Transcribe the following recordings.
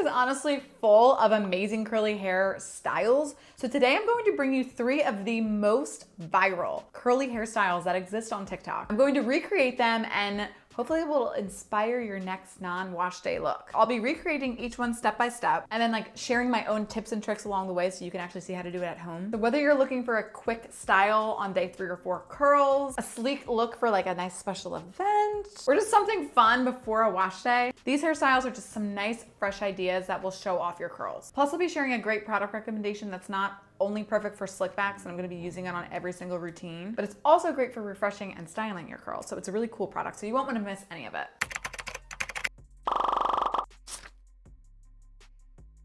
is honestly full of amazing curly hair styles. So today I'm going to bring you 3 of the most viral curly hairstyles that exist on TikTok. I'm going to recreate them and hopefully it will inspire your next non-wash day look. I'll be recreating each one step by step and then like sharing my own tips and tricks along the way so you can actually see how to do it at home. So whether you're looking for a quick style on day 3 or 4 curls, a sleek look for like a nice special event, or just something fun before a wash day, these hairstyles are just some nice fresh ideas that will show off your curls. Plus I'll be sharing a great product recommendation that's not only perfect for slick backs, and I'm gonna be using it on every single routine, but it's also great for refreshing and styling your curls. So it's a really cool product, so you won't wanna miss any of it.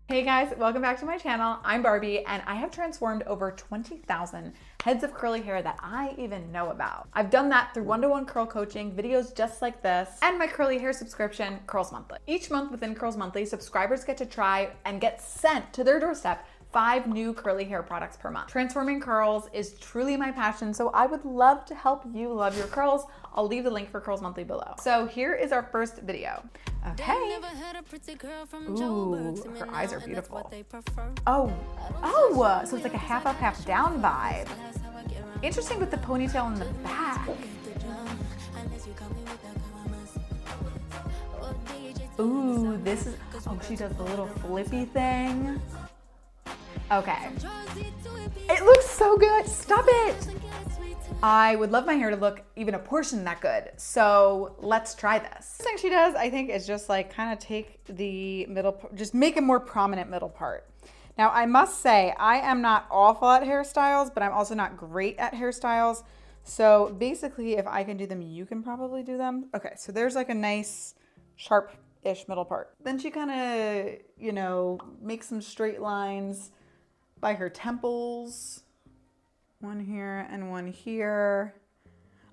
Hey guys, welcome back to my channel. I'm Barbie, and I have transformed over 20,000 heads of curly hair that I even know about. I've done that through one-to-one curl coaching, videos just like this, and my curly hair subscription, Curls Monthly. Each month within Curls Monthly, subscribers get to try and get sent to their doorstep 5 new curly hair products per month. Transforming curls is truly my passion, so I would love to help you love your curls. I'll leave the link for Curls Monthly below. So here is our first video. Okay. Ooh, her eyes are beautiful. Oh, so it's like a half up, half down vibe. Interesting with the ponytail in the back. Ooh, this is, oh, she does the little flippy thing. Okay. It looks so good. Stop it. I would love my hair to look even a portion that good. So let's try this. The thing she does, I think, is just like kind of take the middle, just make a more prominent middle part. Now, I must say, I am not awful at hairstyles, but I'm also not great at hairstyles. So basically, if I can do them, you can probably do them. Okay, so there's like a nice sharp-ish middle part. Then she kind of, you know, makes some straight lines by her temples. One here and one here.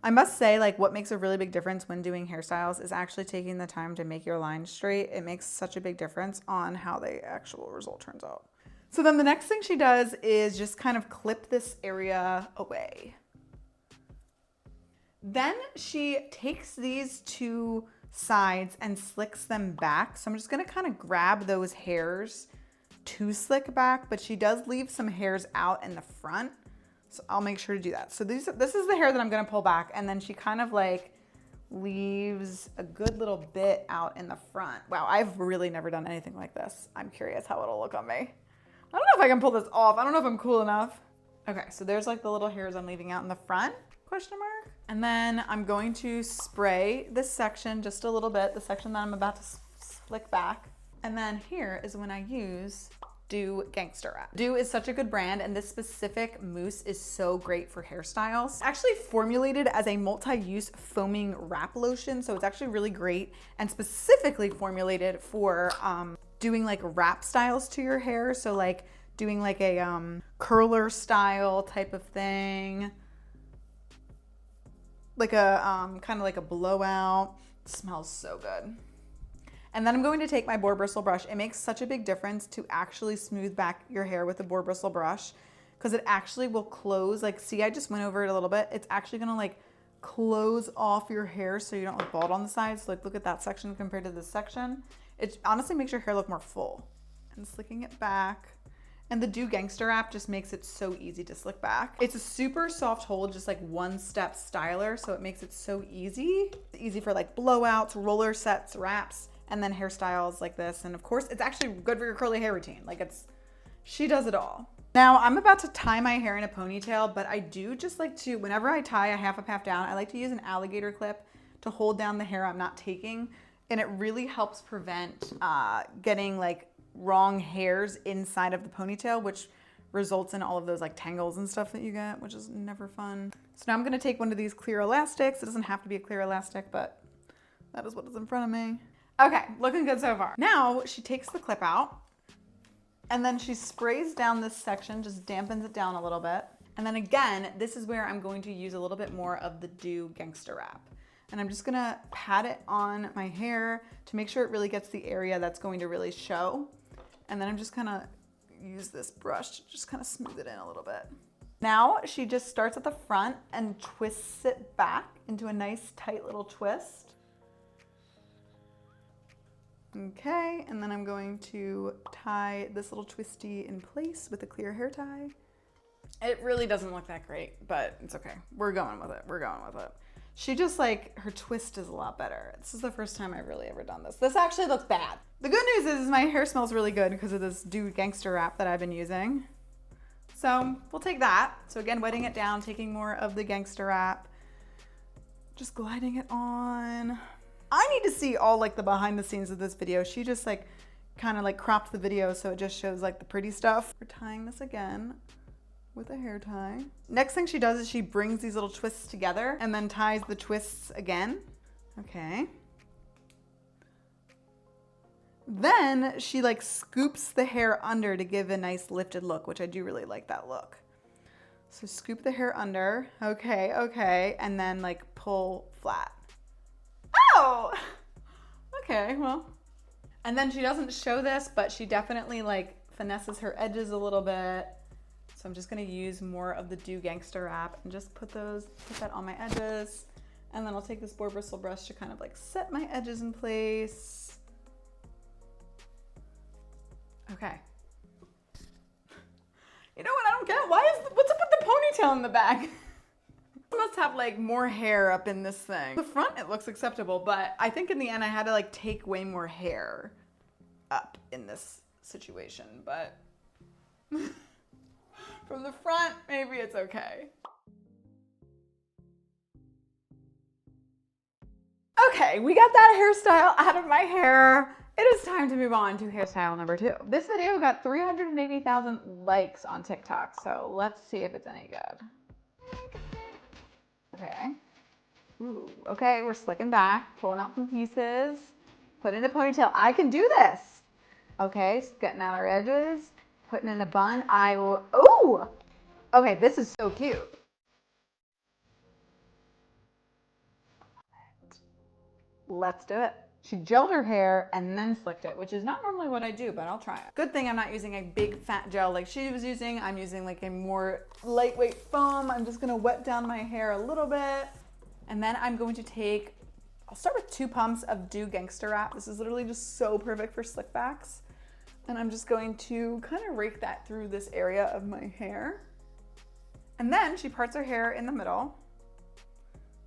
I must say, like, what makes a really big difference when doing hairstyles is actually taking the time to make your lines straight. It makes such a big difference on how the actual result turns out. So then the next thing she does is just kind of clip this area away. Then she takes these 2 sides and slicks them back. So I'm just gonna kind of grab those hairs to slick back, but she does leave some hairs out in the front. So I'll make sure to do that. So this is the hair that I'm gonna pull back, and then she kind of like leaves a good little bit out in the front. Wow, I've really never done anything like this. I'm curious how it'll look on me. I don't know if I can pull this off. I don't know if I'm cool enough. Okay, so there's like the little hairs I'm leaving out in the front, question mark. And then I'm going to spray this section just a little bit, the section that I'm about to slick back. And then here is when I use Doux Gangster wrap. Doux is such a good brand, and this specific mousse is so great for hairstyles. It's actually formulated as a multi-use foaming wrap lotion, so it's actually really great and specifically formulated for doing like wrap styles to your hair. So like doing like a curler style type of thing, like a kind of like a blowout. It smells so good. And then I'm going to take my boar bristle brush. It makes such a big difference to actually smooth back your hair with a boar bristle brush, because it actually will close. Like, see, I just went over it a little bit. It's actually gonna like close off your hair so you don't look bald on the sides. So like, look at that section compared to this section. It honestly makes your hair look more full. And slicking it back. And the Doux Gangster wrap just makes it so easy to slick back. It's a super soft hold, just like one-step styler, so it makes it so easy. It's easy for like blowouts, roller sets, wraps, and then hairstyles like this. And of course, it's actually good for your curly hair routine. Like she does it all. Now I'm about to tie my hair in a ponytail, but I do just like to, whenever I tie a half up, half down, I like to use an alligator clip to hold down the hair I'm not taking. And it really helps prevent getting like wrong hairs inside of the ponytail, which results in all of those like tangles and stuff that you get, which is never fun. So now I'm gonna take one of these clear elastics. It doesn't have to be a clear elastic, but that is what is in front of me. Okay, looking good so far. Now she takes the clip out and then she sprays down this section, just dampens it down a little bit. And then again, this is where I'm going to use a little bit more of the Doux Gangster wrap. And I'm just gonna pat it on my hair to make sure it really gets the area that's going to really show. And then I'm just gonna use this brush to just kind of smooth it in a little bit. Now she just starts at the front and twists it back into a nice tight little twist. Okay, and then I'm going to tie this little twisty in place with a clear hair tie. It really doesn't look that great, but it's okay. We're going with it. We're going with it. She just like, her twist is a lot better. This is the first time I've really ever done this. This actually looks bad. The good news is my hair smells really good because of this Doux Gangster wrap that I've been using. So we'll take that. So again, wetting it down, taking more of the Gangster wrap, just gliding it on. I need to see all like the behind the scenes of this video. She just like kind of like cropped the video so it just shows like the pretty stuff. We're tying this again with a hair tie. Next thing she does is she brings these little twists together and then ties the twists again. Okay. Then she like scoops the hair under to give a nice lifted look, which I do really like that look. So scoop the hair under. Okay, okay. And then like pull flat. Oh! Okay, well. And then she doesn't show this, but she definitely like finesses her edges a little bit. So I'm just gonna use more of the Doux Gangster wrap and just put that on my edges. And then I'll take this boar bristle brush to kind of like set my edges in place. Okay. You know what I don't get? What's up with the ponytail in the back? I must have like more hair up in this thing. The front, it looks acceptable, but I think in the end I had to like take way more hair up in this situation, but from the front, maybe it's okay. Okay, we got that hairstyle out of my hair. It is time to move on to hairstyle number 2. This video got 380,000 likes on TikTok, so let's see if it's any good. Okay. Ooh, okay, we're slicking back, pulling out some pieces, putting in a ponytail. I can do this. Okay, getting out our edges, putting in a bun. I will, ooh! Okay, this is so cute. Let's do it. She gelled her hair and then slicked it, which is not normally what I do, but I'll try it. Good thing I'm not using a big fat gel like she was using. I'm using like a more lightweight foam. I'm just gonna wet down my hair a little bit. And then I'm going to take, I'll start with 2 pumps of Doux Gangster wrap. This is literally just so perfect for slick backs. And I'm just going to kind of rake that through this area of my hair. And then she parts her hair in the middle.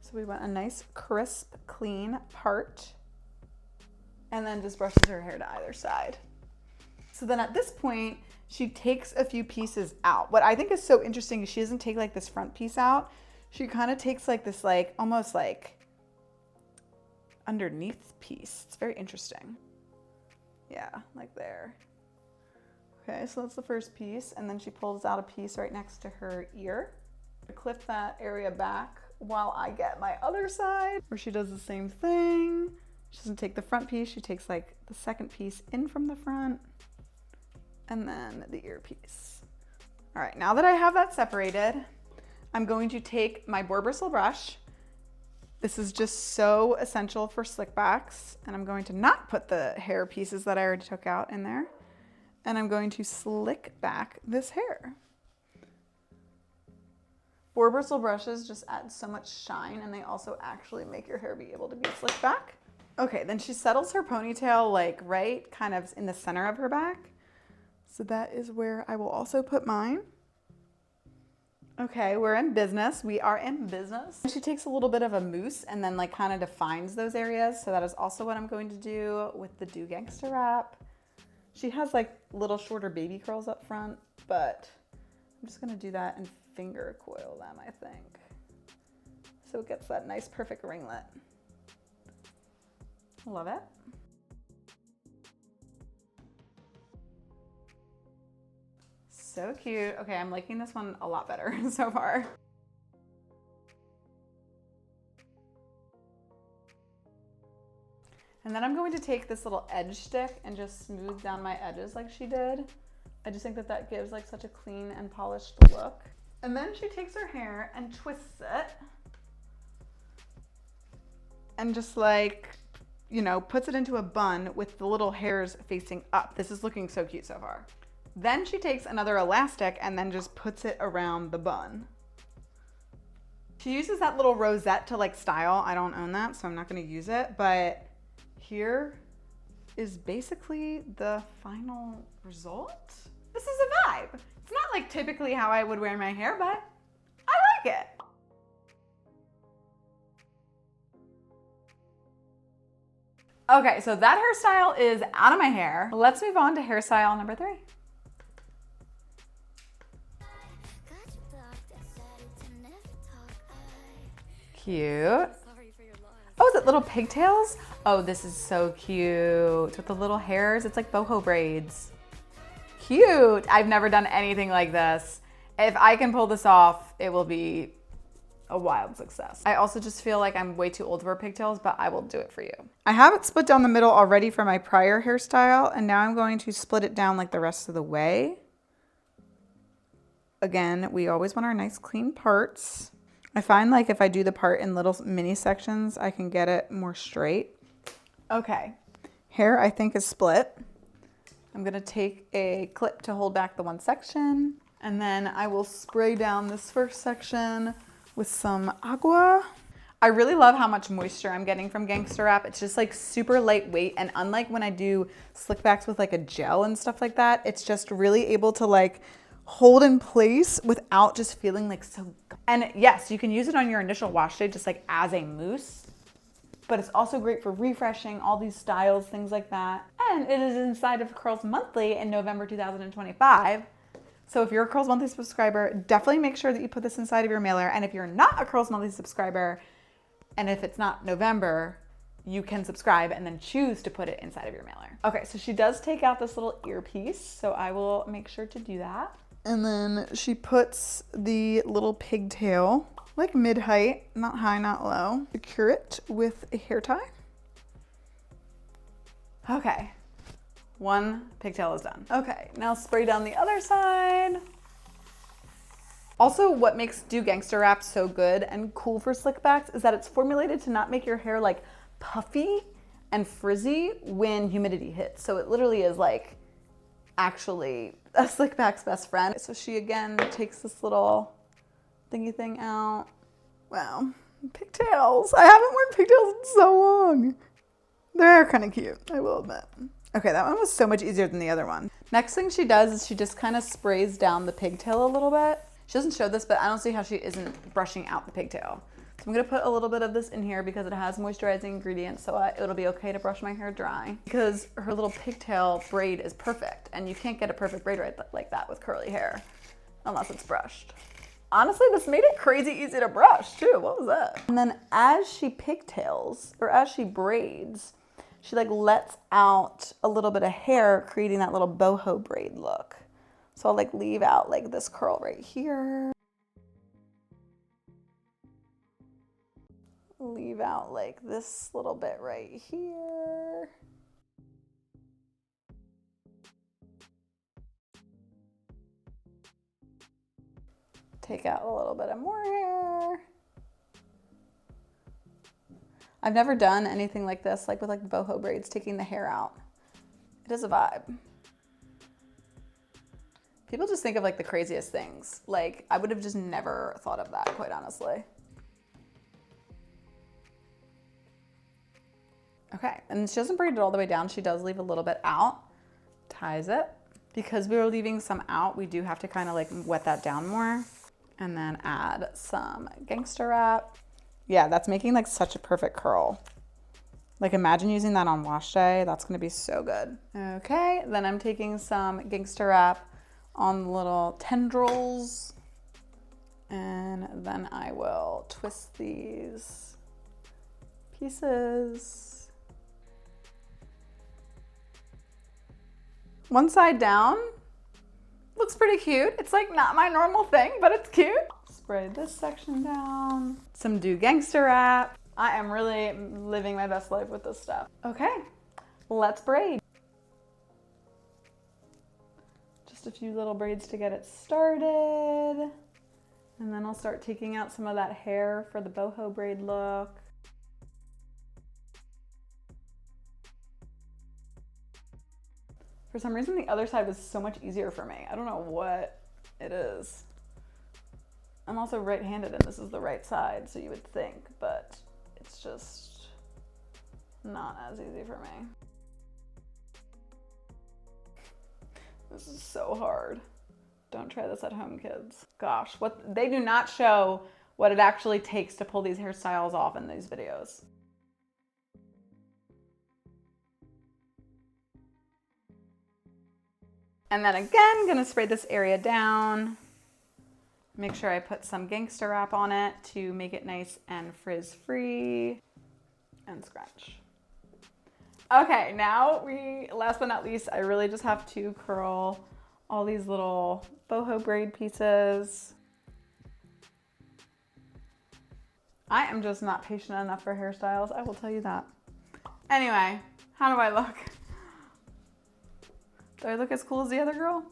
So we want a nice, crisp, clean part. And then just brushes her hair to either side. So then at this point, she takes a few pieces out. What I think is so interesting is she doesn't take like this front piece out. She kind of takes like this like, almost like underneath piece. It's very interesting. Yeah, like there. Okay, so that's the first piece. And then she pulls out a piece right next to her ear. Clip that area back while I get my other side, where she does the same thing. She doesn't take the front piece, she takes like the second piece in from the front and then the ear piece. All right, now that I have that separated, I'm going to take my boar bristle brush. This is just so essential for slick backs, and I'm going to not put the hair pieces that I already took out in there, and I'm going to slick back this hair. Boar bristle brushes just add so much shine, and they also actually make your hair be able to be slicked back. Okay, then she settles her ponytail like right kind of in the center of her back. So that is where I will also put mine. Okay, we're in business. We are in business. She takes a little bit of a mousse and then like kind of defines those areas. So that is also what I'm going to do with the Doux Gangster wrap. She has like little shorter baby curls up front, but I'm just gonna do that and finger coil them, I think. So it gets that nice perfect ringlet. Love it. So cute. Okay, I'm liking this one a lot better so far. And then I'm going to take this little edge stick and just smooth down my edges like she did. I just think that that gives like such a clean and polished look. And then she takes her hair and twists it and just like, you know, puts it into a bun with the little hairs facing up. This is looking so cute so far. Then she takes another elastic and then just puts it around the bun. She uses that little rosette to like style. I don't own that, so I'm not gonna use it, but here, is basically the final result. This is a vibe. It's not like typically how I would wear my hair, but I like it. Okay, so that hairstyle is out of my hair. Let's move on to hairstyle number 3. Cute. Oh, is it little pigtails? Oh, this is so cute. With the little hairs, it's like boho braids. Cute. I've never done anything like this. If I can pull this off, it will be a wild success. I also just feel like I'm way too old for pigtails, but I will do it for you. I have it split down the middle already for my prior hairstyle, and now I'm going to split it down like the rest of the way. Again, we always want our nice clean parts. I find like if I do the part in little mini sections, I can get it more straight. Okay, hair I think is split. I'm gonna take a clip to hold back the one section, and then I will spray down this first section with some agua. I really love how much moisture I'm getting from Gangster Wrap. It's just like super lightweight, and unlike when I do slick backs with like a gel and stuff like that, it's just really able to like hold in place without just feeling like so. And yes, you can use it on your initial wash day just like as a mousse, but it's also great for refreshing all these styles, things like that. And it is inside of Curls Monthly in November 2025. So if you're a Curls Monthly subscriber, definitely make sure that you put this inside of your mailer. And if you're not a Curls Monthly subscriber, and if it's not November, you can subscribe and then choose to put it inside of your mailer. Okay, so she does take out this little earpiece, so I will make sure to do that. And then she puts the little pigtail, like mid-height, not high, not low. Secure it with a hair tie. Okay. One pigtail is done. Okay, now spray down the other side. Also, what makes Doux Gangster Wrap so good and cool for slick backs is that it's formulated to not make your hair like puffy and frizzy when humidity hits. So it literally is like actually a slick back's best friend. So she again takes this little thingy thing out. Wow, pigtails. I haven't worn pigtails in so long. They're kind of cute, I will admit. Okay, that one was so much easier than the other one. Next thing she does is she just kind of sprays down the pigtail a little bit. She doesn't show this, but I don't see how she isn't brushing out the pigtail. So I'm gonna put a little bit of this in here because it has moisturizing ingredients, so it'll be okay to brush my hair dry. Because her little pigtail braid is perfect, and you can't get a perfect braid right like that with curly hair, unless it's brushed. Honestly, this made it crazy easy to brush too. What was that? And then as she pigtails, or as she braids, she like lets out a little bit of hair, creating that little boho braid look. So I'll like leave out like this curl right here. Leave out like this little bit right here. Take out a little bit of more hair. I've never done anything like this, like with like boho braids, taking the hair out. It is a vibe. People just think of like the craziest things. Like I would have just never thought of that, quite honestly. Okay, and she doesn't braid it all the way down. She does leave a little bit out, ties it. Because we were leaving some out, we do have to kind of like wet that down more. And then add some Gangster Wrap. Yeah, that's making like such a perfect curl. Like imagine using that on wash day. That's gonna be so good. Okay, then I'm taking some Gangster Wrap on the little tendrils. And then I will twist these pieces. One side down. Looks pretty cute. It's like not my normal thing, but it's cute. Spray this section down. Some Doux Gangster Wrap. I am really living my best life with this stuff. Okay, let's braid. Just a few little braids to get it started. And then I'll start taking out some of that hair for the boho braid look. For some reason, the other side was so much easier for me. I don't know what it is. I'm also right-handed and this is the right side, so you would think, but it's just not as easy for me. This is so hard. Don't try this at home, kids. Gosh, what they do not show what it actually takes to pull these hairstyles off in these videos. And then again, gonna spray this area down. Make sure I put some Gangster wrap on it to make it nice and frizz-free, and scratch. Okay, now last but not least, I really just have to curl all these little boho braid pieces. I am just not patient enough for hairstyles, I will tell you that. Anyway, how do I look? Do I look as cool as the other girl?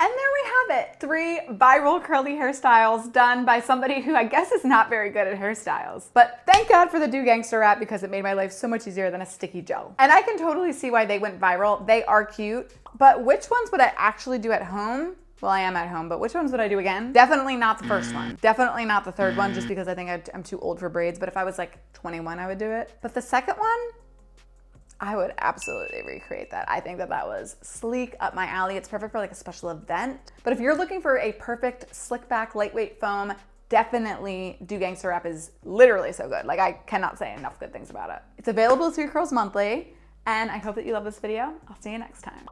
And there we have it. 3 viral curly hairstyles done by somebody who I guess is not very good at hairstyles. But thank God for the Doux Gangster wrap because it made my life so much easier than a sticky gel. And I can totally see why they went viral. They are cute, but which ones would I actually do at home? Well, I am at home, but which ones would I do again? Definitely not the first one. Definitely not the third one, just because I think I'm too old for braids. But if I was like 21, I would do it. But the second one, I would absolutely recreate that. I think that was sleek, up my alley. It's perfect for like a special event. But if you're looking for a perfect slick back, lightweight foam, definitely Doux Gangster wrap is literally so good. Like I cannot say enough good things about it. It's available through Curls Monthly, and I hope that you love this video. I'll see you next time.